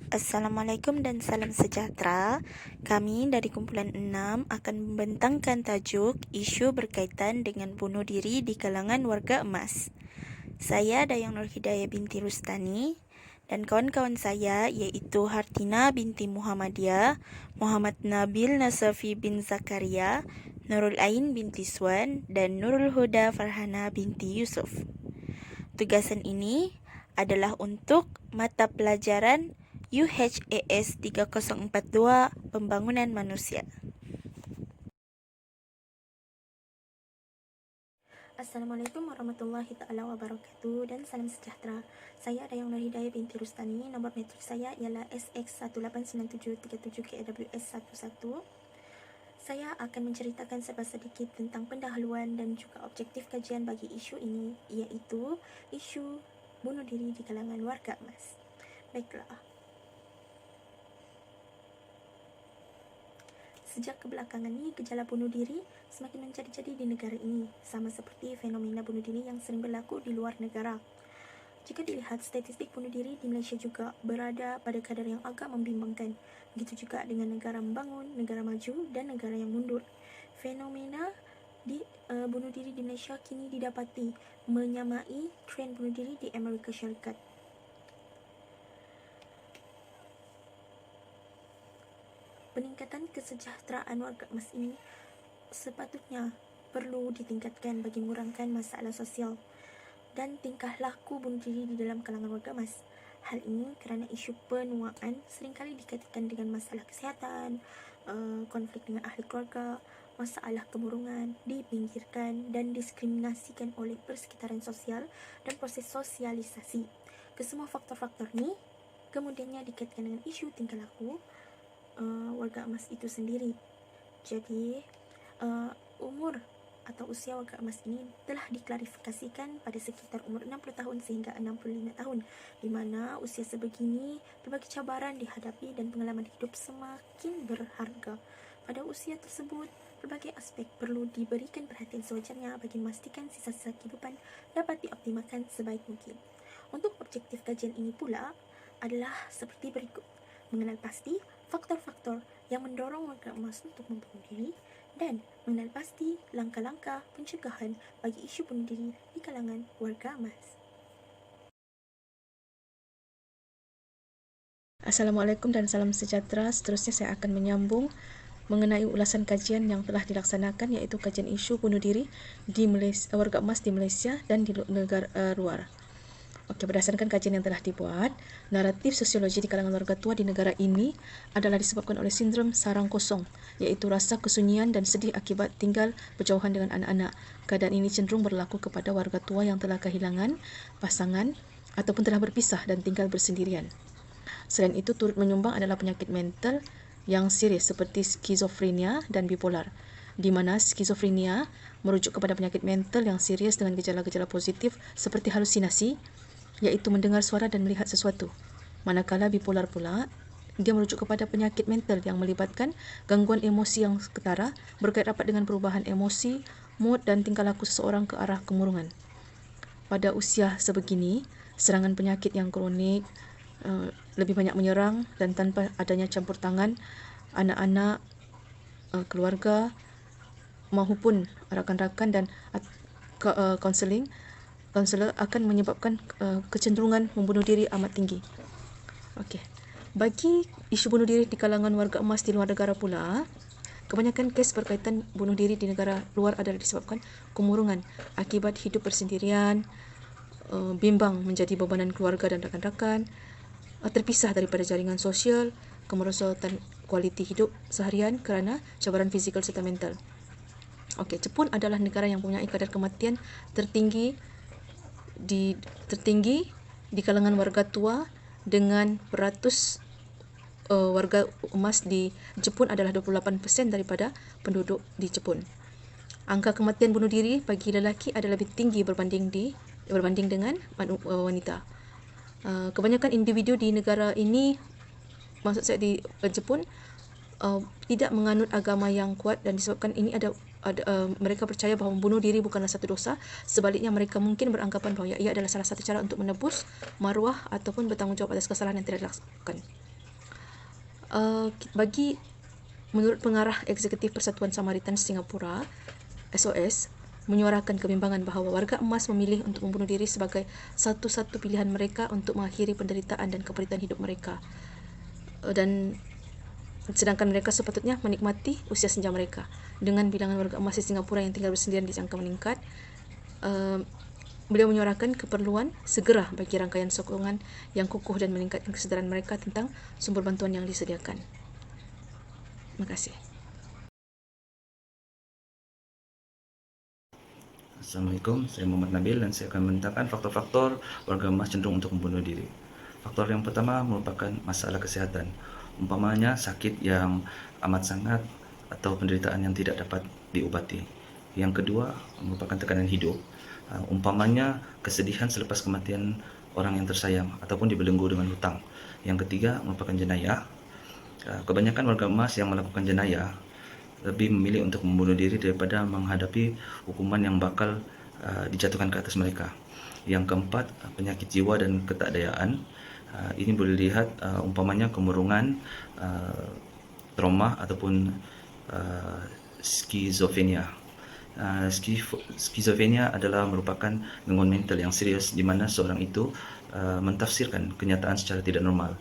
Assalamualaikum dan salam sejahtera. Kami dari kumpulan 6 akan membentangkan tajuk isu berkaitan dengan bunuh diri di kalangan warga emas. Saya Dayang Nur Hidayah binti Rustani dan kawan-kawan saya iaitu Hartina binti Muhammadiyah, Muhammad Nabil Nasafi bin Zakaria, Nurul Ain binti Swan dan Nurul Huda Farhana binti Yusuf. Tugasan ini adalah untuk mata pelajaran UHAS 3042 Pembangunan Manusia. Assalamualaikum warahmatullahi taala wabarakatuh dan salam sejahtera. Saya Dayang Nur Hidayah binti Rustani. Nombor metrik saya ialah SX189737KWS11. Saya akan menceritakan sedikit tentang pendahuluan dan juga objektif kajian bagi isu ini, iaitu isu bunuh diri di kalangan warga emas. Baiklah. Sejak kebelakangan ini, gejala bunuh diri semakin menjadi-jadi di negara ini, sama seperti fenomena bunuh diri yang sering berlaku di luar negara. Jika dilihat, statistik bunuh diri di Malaysia juga berada pada kadar yang agak membimbangkan. Begitu juga dengan negara membangun, negara maju, dan negara yang mundur. Fenomena bunuh diri di Malaysia kini didapati menyamai tren bunuh diri di Amerika Syarikat. Peningkatan kesejahteraan warga emas ini sepatutnya perlu ditingkatkan bagi mengurangkan masalah sosial dan tingkah laku bunuh diri di dalam kalangan warga emas. Hal ini kerana isu penuaan seringkali dikaitkan dengan masalah kesihatan, konflik dengan ahli keluarga, masalah kemurungan, dipinggirkan dan diskriminasikan oleh persekitaran sosial dan proses sosialisasi. Kesemua faktor-faktor ini kemudiannya dikaitkan dengan isu tingkah laku warga emas itu sendiri. Jadi umur atau usia warga emas ini telah diklarifikasikan pada sekitar umur 60 tahun sehingga 65 tahun, di mana usia sebegini berbagai cabaran dihadapi dan pengalaman hidup semakin berharga. Pada usia tersebut, berbagai aspek perlu diberikan perhatian sewajarnya bagi memastikan sisa-sisa kehidupan dapat dioptimalkan sebaik mungkin. Untuk objektif kajian ini pula adalah seperti berikut: mengenal pasti faktor-faktor yang mendorong warga emas untuk membunuh diri dan mengenal pasti langkah-langkah pencegahan bagi isu bunuh diri di kalangan warga emas. Assalamualaikum dan salam sejahtera. Seterusnya saya akan menyambung mengenai ulasan kajian yang telah dilaksanakan, iaitu kajian isu bunuh diri di Malaysia, warga emas di Malaysia dan di negara luar. Okey, berdasarkan kajian yang telah dibuat, naratif sosiologi di kalangan warga tua di negara ini adalah disebabkan oleh sindrom sarang kosong, iaitu rasa kesunyian dan sedih akibat tinggal berjauhan dengan anak-anak. Keadaan ini cenderung berlaku kepada warga tua yang telah kehilangan pasangan ataupun telah berpisah dan tinggal bersendirian. Selain itu, turut menyumbang adalah penyakit mental yang serius seperti skizofrenia dan bipolar, di mana skizofrenia merujuk kepada penyakit mental yang serius dengan gejala-gejala positif seperti halusinasi, iaitu mendengar suara dan melihat sesuatu. Manakala bipolar pula, dia merujuk kepada penyakit mental yang melibatkan gangguan emosi yang ketara berkait rapat dengan perubahan emosi, mood dan tingkah laku seseorang ke arah kemurungan. Pada usia sebegini, serangan penyakit yang kronik lebih banyak menyerang dan tanpa adanya campur tangan anak-anak, keluarga maupun rakan-rakan dan kaunselor akan menyebabkan kecenderungan membunuh diri amat tinggi. Okey. Bagi isu bunuh diri di kalangan warga emas di luar negara pula, kebanyakan kes berkaitan bunuh diri di negara luar adalah disebabkan kemurungan akibat hidup bersendirian, bimbang menjadi bebanan keluarga dan rakan-rakan, terpisah daripada jaringan sosial, kemerosotan kualiti hidup seharian kerana cabaran fizikal serta mental. Okey, Jepun adalah negara yang mempunyai kadar kematian tertinggi di kalangan warga tua, dengan peratus warga emas di Jepun adalah 28% daripada penduduk di Jepun. Angka kematian bunuh diri bagi lelaki adalah lebih tinggi berbanding dengan wanita. Kebanyakan individu di negara ini, maksud saya di Jepun, tidak menganut agama yang kuat, dan disebabkan ini mereka percaya bahawa membunuh diri bukanlah satu dosa. Sebaliknya, mereka mungkin beranggapan bahawa ia adalah salah satu cara untuk menebus maruah ataupun bertanggungjawab atas kesalahan yang tidak dilakukan. Bagi menurut pengarah Eksekutif Persatuan Samaritan Singapura, SOS, menyuarakan kebimbangan bahawa warga emas memilih untuk membunuh diri sebagai satu-satu pilihan mereka untuk mengakhiri penderitaan dan keperitan hidup mereka. Dan sedangkan mereka sepatutnya menikmati usia senja mereka. Dengan bilangan warga emas di Singapura yang tinggal bersendirian dijangka meningkat, beliau menyuarakan keperluan segera bagi rangkaian sokongan yang kukuh dan meningkatkan kesedaran mereka tentang sumber bantuan yang disediakan. Terima kasih. Assalamualaikum, saya Muhammad Nabil dan saya akan membentangkan faktor-faktor warga emas cenderung untuk membunuh diri. Faktor yang pertama merupakan masalah kesihatan, umpamanya sakit yang amat sangat atau penderitaan yang tidak dapat diobati. Yang kedua merupakan tekanan hidup, umpamanya kesedihan selepas kematian orang yang tersayang ataupun dibelenggu dengan hutang. Yang ketiga merupakan jenayah. Kebanyakan warga emas yang melakukan jenayah lebih memilih untuk membunuh diri daripada menghadapi hukuman yang bakal dijatuhkan ke atas mereka. Yang keempat, penyakit jiwa dan ketakdayaan. Ini boleh dilihat umpamanya kemurungan, trauma ataupun skizofrenia. Skizofrenia adalah merupakan gangguan mental yang serius di mana seorang itu mentafsirkan kenyataan secara tidak normal.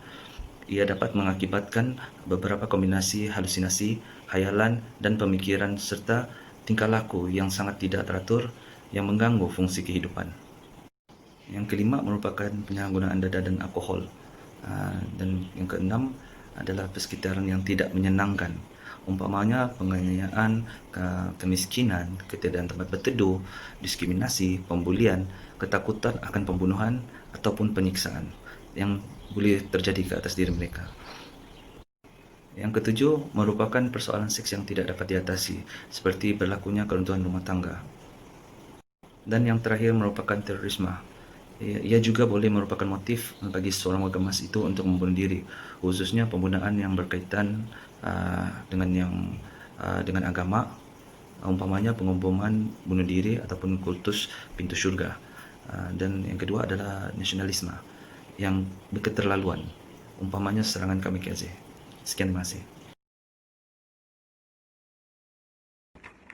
Ia dapat mengakibatkan beberapa kombinasi halusinasi, khayalan dan pemikiran serta tingkah laku yang sangat tidak teratur yang mengganggu fungsi kehidupan. Yang kelima merupakan penyalahgunaan dada dan alkohol. Dan yang keenam adalah persekitaran yang tidak menyenangkan. Umpamanya penganiayaan, kemiskinan, ketiadaan tempat berteduh, diskriminasi, pembulian, ketakutan akan pembunuhan ataupun penyiksaan yang boleh terjadi ke atas diri mereka. Yang ketujuh merupakan persoalan seks yang tidak dapat diatasi, seperti berlakunya keruntuhan rumah tangga. Dan yang terakhir merupakan terorisme. Ia juga boleh merupakan motif bagi seorang warga emas itu untuk membunuh diri, khususnya pembunuhan yang berkaitan dengan agama, umpamanya pengumuman bunuh diri ataupun kultus pintu syurga. Dan yang kedua adalah nasionalisme yang berketerlaluan, umpamanya serangan kamikaze. Sekian, terima kasih.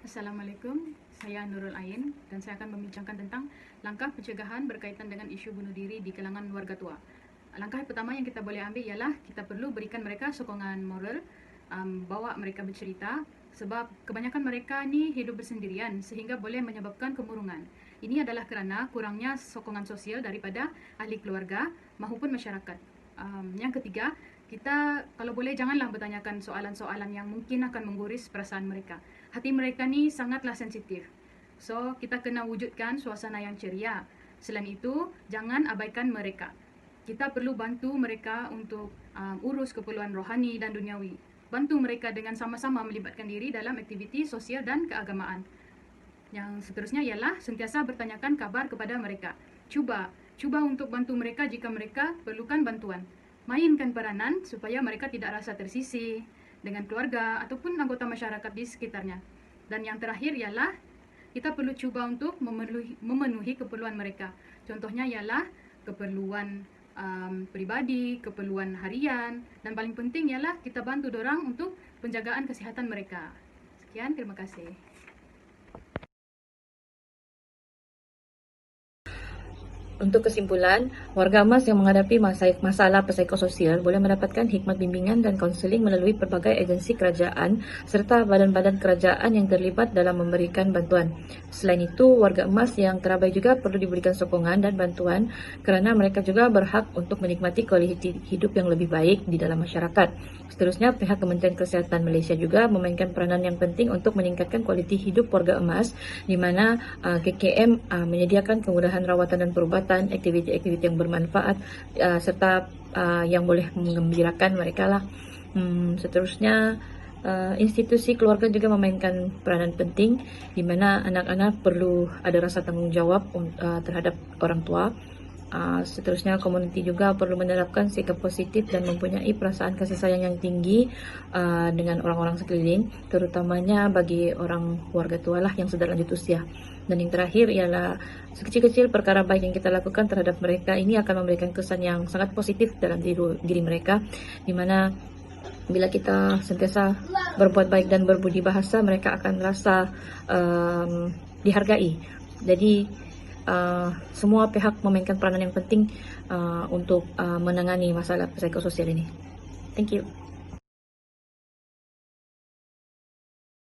Assalamualaikum, saya Nurul Ain dan saya akan membincangkan tentang langkah pencegahan berkaitan dengan isu bunuh diri di kalangan warga tua. Langkah pertama yang kita boleh ambil ialah kita perlu berikan mereka sokongan moral, bawa mereka bercerita, sebab kebanyakan mereka ni hidup bersendirian sehingga boleh menyebabkan kemurungan. Ini adalah kerana kurangnya sokongan sosial daripada ahli keluarga maupun masyarakat. Yang ketiga, kita kalau boleh janganlah bertanyakan soalan-soalan yang mungkin akan mengguris perasaan mereka. Hati mereka ni sangatlah sensitif. So, kita kena wujudkan suasana yang ceria. Selain itu, jangan abaikan mereka. Kita perlu bantu mereka untuk urus keperluan rohani dan duniawi. Bantu mereka dengan sama-sama melibatkan diri dalam aktiviti sosial dan keagamaan. Yang seterusnya ialah sentiasa bertanyakan kabar kepada mereka. Cuba untuk bantu mereka jika mereka perlukan bantuan. Mainkan peranan supaya mereka tidak rasa tersisih dengan keluarga ataupun anggota masyarakat di sekitarnya. Dan yang terakhir ialah kita perlu cuba untuk memenuhi keperluan mereka. Contohnya ialah keperluan peribadi, keperluan harian, dan paling penting ialah kita bantu dorang untuk penjagaan kesihatan mereka. Sekian, terima kasih. Untuk kesimpulan, warga emas yang menghadapi masalah psikososial boleh mendapatkan hikmat bimbingan dan kaunseling melalui pelbagai agensi kerajaan serta badan-badan kerajaan yang terlibat dalam memberikan bantuan. Selain itu, warga emas yang terabai juga perlu diberikan sokongan dan bantuan kerana mereka juga berhak untuk menikmati kualiti hidup yang lebih baik di dalam masyarakat. Seterusnya, pihak Kementerian Kesihatan Malaysia juga memainkan peranan yang penting untuk meningkatkan kualiti hidup warga emas di mana KKM menyediakan kemudahan rawatan dan perubatan, aktiviti-aktiviti yang bermanfaat serta yang boleh menggembirakan mereka lah. Seterusnya, institusi keluarga juga memainkan peranan penting di mana anak-anak perlu ada rasa tanggungjawab terhadap orang tua. Seterusnya, komuniti juga perlu menerapkan sikap positif dan mempunyai perasaan kasih sayang yang tinggi dengan orang-orang sekeliling, terutamanya bagi orang warga tua lah yang sudah lanjut usia. Dan yang terakhir ialah sekecil-kecil perkara baik yang kita lakukan terhadap mereka ini akan memberikan kesan yang sangat positif dalam diri mereka, di mana bila kita sentiasa berbuat baik dan berbudi bahasa, mereka akan merasa dihargai. Jadi semua pihak memainkan peranan yang penting untuk menangani masalah psikososial ini. Thank you.